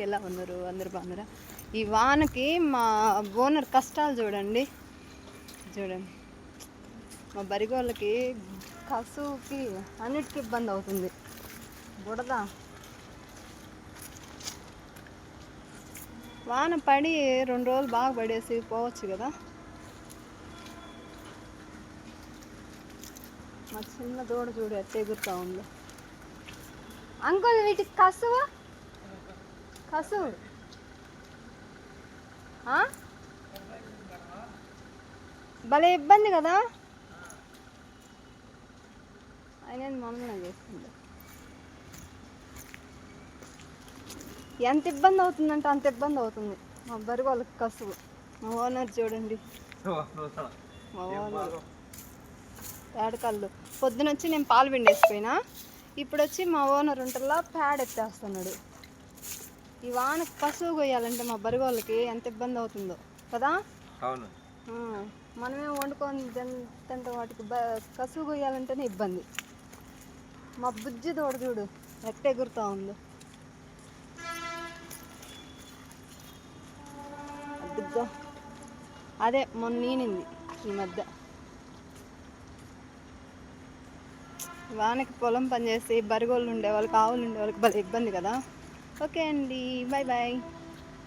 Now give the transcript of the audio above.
ఎలా ఉన్నారు? అందరు బాగున్నారా? ఈ వానకి మా ఓనర్ కష్టాలు చూడండి. మా బరిగోళ్ళకి కసువుకి అన్నిటికీ ఇబ్బంది అవుతుంది. బుడద వాన పడి 2 రోజులు బాగా పడేసి పోవచ్చు కదా. మా చిన్న దూడ చూడు ఎట్ట ఎగురుతా ఉంది. అంకుల్ వీటికి కసువు భలే ఇబ్బంది కదా. ఆయన మమ్మల్ని చేస్తుంది. ఎంత ఇబ్బంది అవుతుందంటే అంత ఇబ్బంది అవుతుంది మా బరి వాళ్ళకి కసువు. మా ఓనర్ చూడండి, మా ఓనర్ పేడకళ్ళు. పొద్దునొచ్చి నేను పాలు పిండేసిపోయినా, ఇప్పుడు వచ్చి మా ఓనర్ ఉంటల్లా పేడ ఎత్తేస్తున్నాడు. ఈ వానకు కసువు కొయ్యాలంటే మా బరి వాళ్ళకి ఎంత ఇబ్బంది అవుతుందో కదా. అవును, మనమే వండుకొని తింటే వాటికి కసువు కొయ్యాలంటేనే ఇబ్బంది. మా బుజ్జి తోడ చూడు ఎట్ట ఎగురుతా ఉందో. అద్దుగా అదే మొన్న ఈనింది ఈ మధ్య. వానకి పొలం పనిచేసి బరిగోళ్ళు ఉండే వాళ్ళకి, ఆవులు ఉండే వాళ్ళకి భలే ఇబ్బంది కదా. ఓకే అండి, బాయ్ బాయ్.